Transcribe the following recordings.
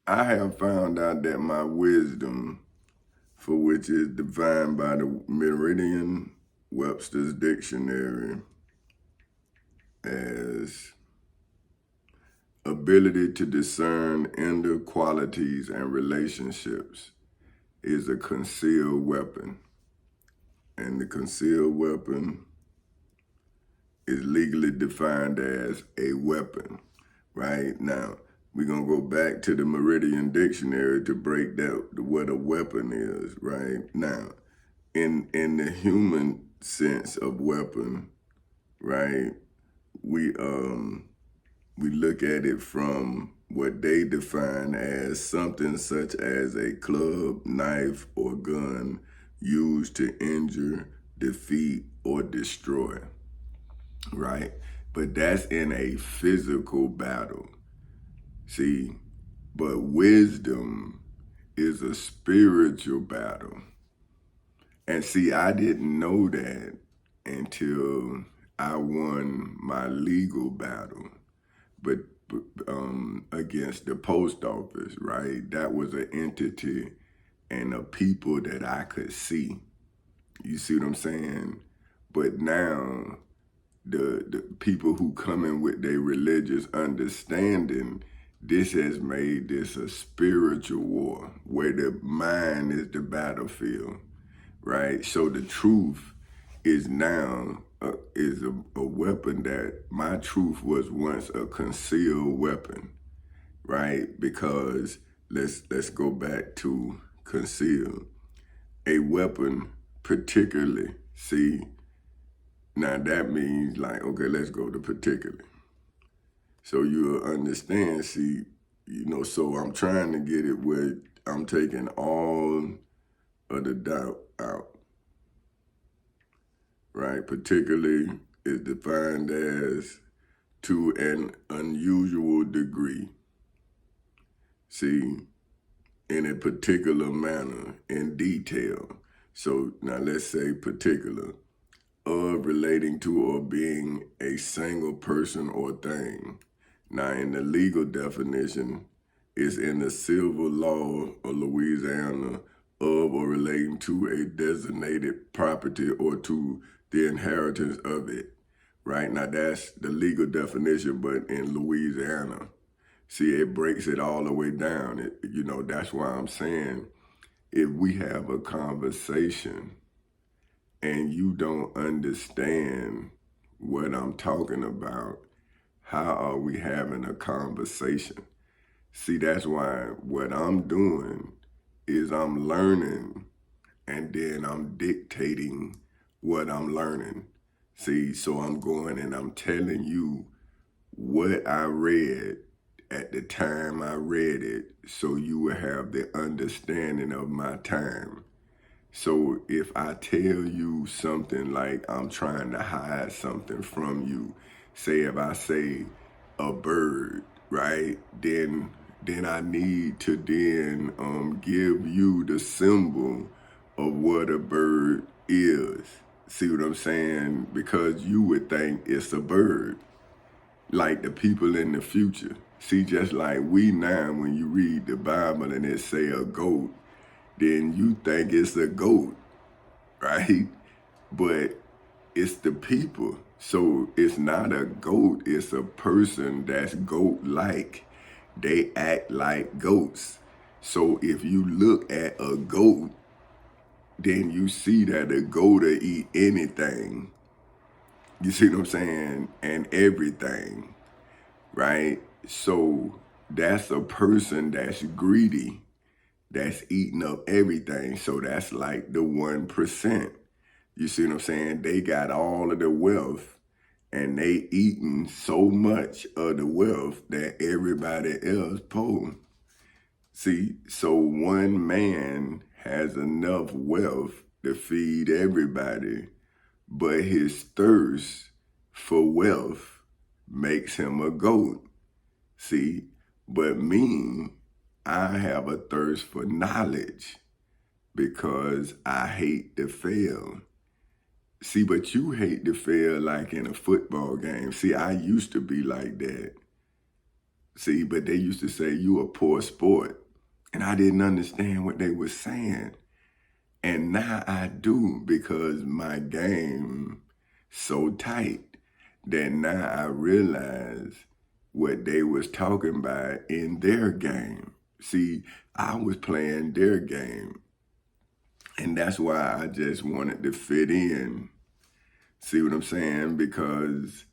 I have found out that my wisdom, for which is defined by the Merriam Webster's Dictionary as ability to discern inner qualities and relationships, is a concealed weapon. And the concealed weapon is legally defined as a weapon. Right now, we're gonna go back to the Meridian Dictionary to break down what a weapon is. Right now, in the human sense of weapon, right, we look at it from what they define as something such as a club, knife, or gun used to injure, defeat, or destroy. Right, but that's in a physical battle. See, but wisdom is a spiritual battle. And see, I didn't know that until I won my legal battle, but against the post office, right? That was an entity and a people that I could see. You see what I'm saying? But now the people who come in with their religious understanding, this has made this a spiritual war where the mind is the battlefield, right? So the truth is now is a weapon that my truth was once a concealed weapon, right? Because let's go back to conceal a weapon, particularly. See, now that means like, okay, let's go to particularly. So you'll understand, see, so I'm trying to get it where I'm taking all of the doubt out, right? Particularly is defined as to an unusual degree. See, in a particular manner, in detail. So now let's say particular, of relating to or being a single person or thing. Now, in the legal definition, it's in the civil law of Louisiana of or relating to a designated property or to the inheritance of it. Right? Now, that's the legal definition, but in Louisiana, see, it breaks it all the way down. That's why I'm saying if we have a conversation and you don't understand what I'm talking about, how are we having a conversation? See, that's why what I'm doing is I'm learning and then I'm dictating what I'm learning. See, so I'm going and I'm telling you what I read at the time I read it so you will have the understanding of my time. So if I tell you something like I'm trying to hide something from you, say if I say a bird, right? Then I need to then give you the symbol of what a bird is. See what I'm saying? Because you would think it's a bird, like the people in the future. See, just like we now, when you read the Bible and it say a goat, then you think it's a goat, right? But it's the people. So it's not a goat, it's a person that's goat-like. They act like goats. So if you look at a goat, then you see that a goat will eat anything. You see what I'm saying? And everything, right? So that's a person that's greedy, that's eating up everything. So that's like the 1%. You see what I'm saying? They got all of the wealth and they eating so much of the wealth that everybody else poor. See, so one man has enough wealth to feed everybody, but his thirst for wealth makes him a goat. See, but me, I have a thirst for knowledge because I hate to fail. See, but you hate to fail like in a football game. See, I used to be like that. See, but they used to say you a poor sport. And I didn't understand what they were saying. And now I do, because my game so tight that now I realize what they was talking about in their game. See, I was playing their game. And that's why I just wanted to fit in. See what I'm saying? Because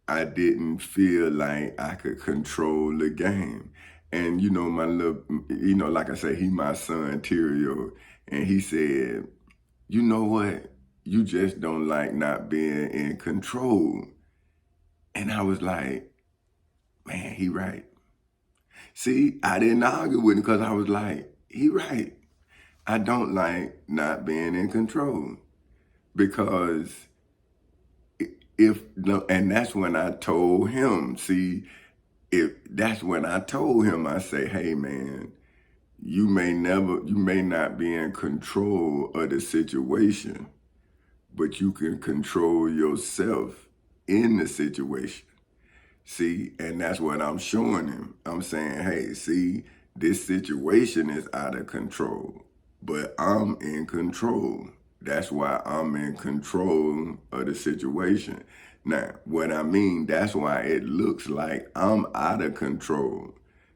I didn't feel like I could control the game. And my little, like I said, he my son, Terrio, and he said, you know what? You just don't like not being in control. And I was like, man, he right. See, I didn't argue with him because I was like, he right. I don't like not being in control, because and that's when I told him, see, that's when I told him, I say, hey man, you may not be in control of the situation, but you can control yourself in the situation. See, and that's what I'm showing him. I'm saying, hey, see, this situation is out of control, but I'm in control. That's why I'm in control of the situation. Now, what I mean, that's why it looks like I'm out of control,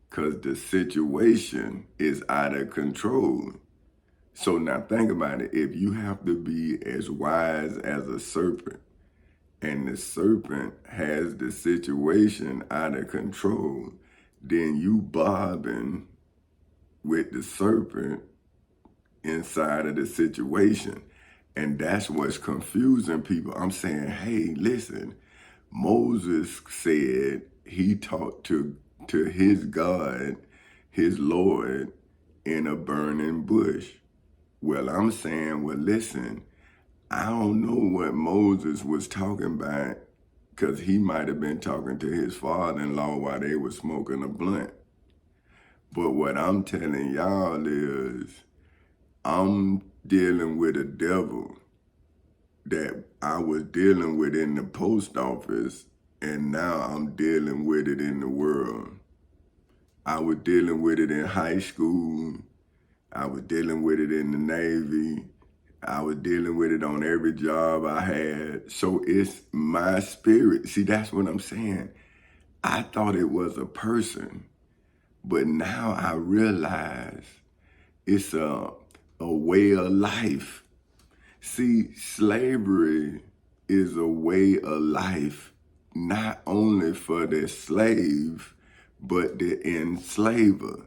because the situation is out of control. So now think about it. If you have to be as wise as a serpent, and the serpent has the situation out of control, then you bobbing with the serpent inside of the situation. And that's what's confusing people. I'm saying, hey, listen, Moses said he talked to his God, his Lord, in a burning bush. Well, I'm saying, well, listen, I don't know what Moses was talking about, because he might have been talking to his father-in-law while they were smoking a blunt. But what I'm telling y'all is, I'm dealing with a devil that I was dealing with in the post office, and now I'm dealing with it in the world. I was dealing with it in high school. I was dealing with it in the Navy. I was dealing with it on every job I had. So it's my spirit. See, that's what I'm saying. I thought it was a person, but now I realize it's a way of life. See, slavery is a way of life, not only for the slave, but the enslaver.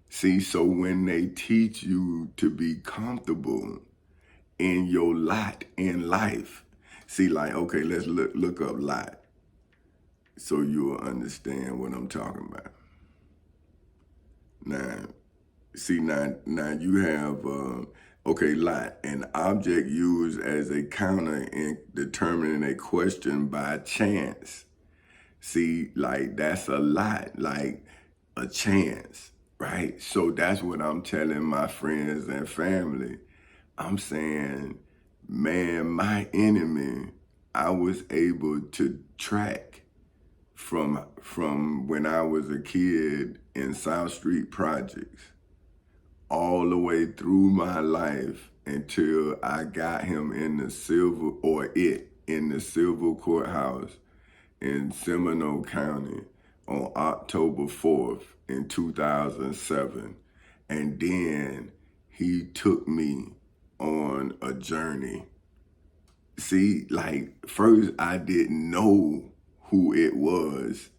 See, so when they teach you to be comfortable in your lot in life, see, like, okay, let's look up lot so you'll understand what I'm talking about. Now, see, now you have, okay, lot, an object used as a counter in determining a question by chance. See, like, that's a lot, like a chance, right? So that's what I'm telling my friends and family. I'm saying, man, my enemy, I was able to track from when I was a kid in South Street Projects all the way through my life until I got him in the in the civil courthouse in Seminole County on October 4th in 2007. And then he took me on a journey. See, like, first I didn't know who it was.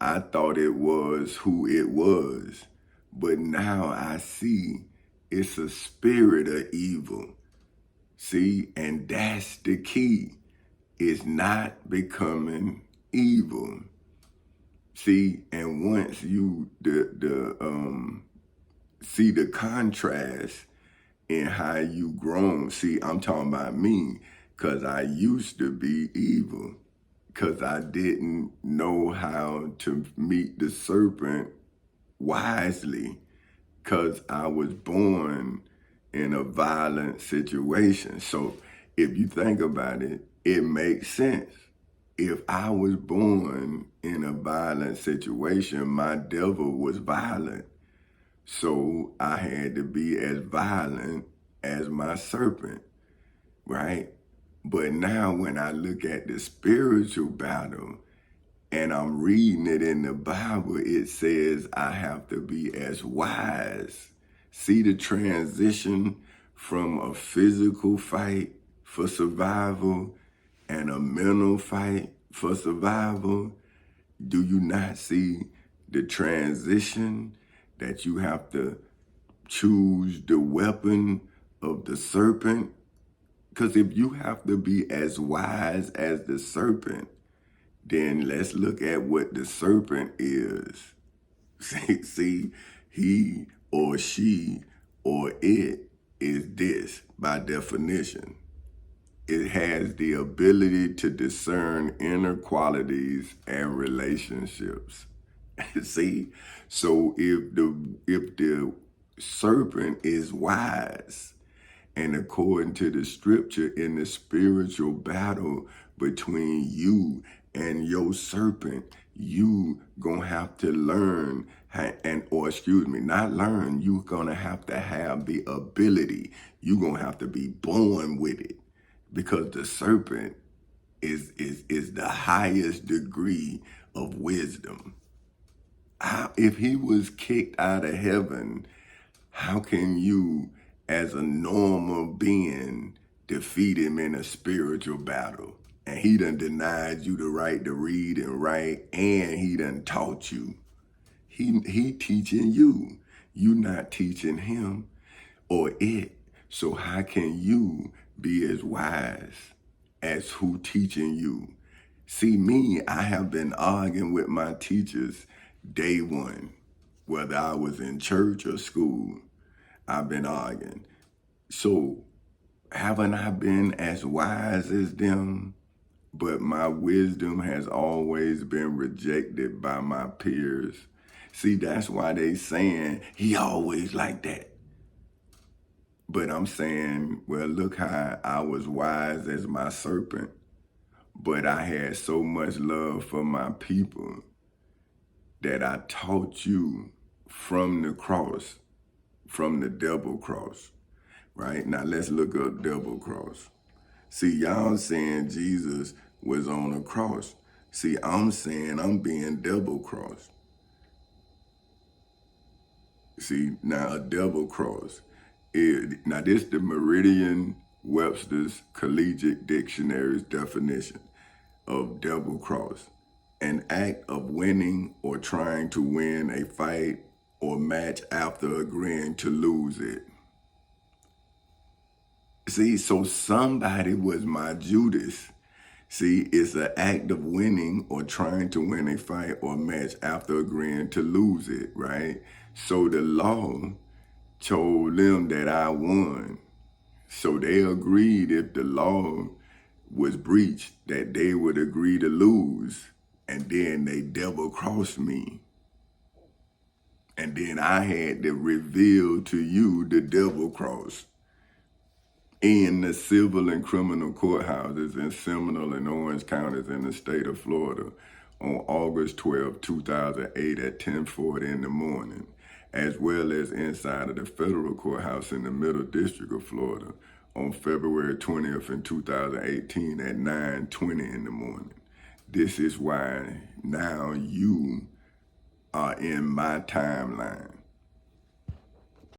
I thought it was who it was. But now I see it's a spirit of evil. See, and that's the key. It's not becoming evil. See, and once you see the contrast in how you grown. See, I'm talking about me, because I used to be evil, because I didn't know how to meet the serpent wisely, because I was born in a violent situation. So if you think about it, it makes sense. if I was born in a violent situation, my devil was violent. So I had to be as violent as my serpent, right? But now when I look at the spiritual battle and I'm reading it in the Bible, it says I have to be as wise. See the transition from a physical fight for survival and a mental fight for survival? Do you not see the transition that you have to choose the weapon of the serpent? Because if you have to be as wise as the serpent, then let's look at what the serpent is. See, he or she or it is this by definition. It has the ability to discern inner qualities and relationships. See, so if the serpent is wise, and according to the scripture, in the spiritual battle between you and your serpent, you gonna have to learn not learn, you gonna have to have the ability. You gonna have to be born with it, because the serpent is the highest degree of wisdom. If he was kicked out of heaven, how can you, as a normal being, defeat him in a spiritual battle? And he done denied you the right to read and write, and he done taught you. He teaching you. You not teaching him or it. So how can you be as wise as who teaching you? See, me, I have been arguing with my teachers day one, whether I was in church or school. I've been arguing. So haven't I been as wise as them? But my wisdom has always been rejected by my peers. See, that's why they saying he always like that. But I'm saying, well, look how I was wise as my serpent, but I had so much love for my people that I taught you from the cross, from the double cross, right? Now let's look up double cross. See, y'all saying Jesus was on a cross. See, I'm saying I'm being double crossed. See, now a double cross. Now this the Merriam-Webster's Collegiate Dictionary's definition of double cross. An act of winning or trying to win a fight or match after agreeing to lose it. See, so somebody was my Judas. See, it's an act of winning or trying to win a fight or match after agreeing to lose it, right? So the law told them that I won. So they agreed if the law was breached, that they would agree to lose. And then they double crossed me. And then I had to reveal to you the double cross in the civil and criminal courthouses in Seminole and Orange counties in the state of Florida on August 12, 2008 at 10:40 in the morning, as well as inside of the federal courthouse in the Middle District of Florida on February 20th in 2018 at 9:20 in the morning. This is why now you are in my timeline.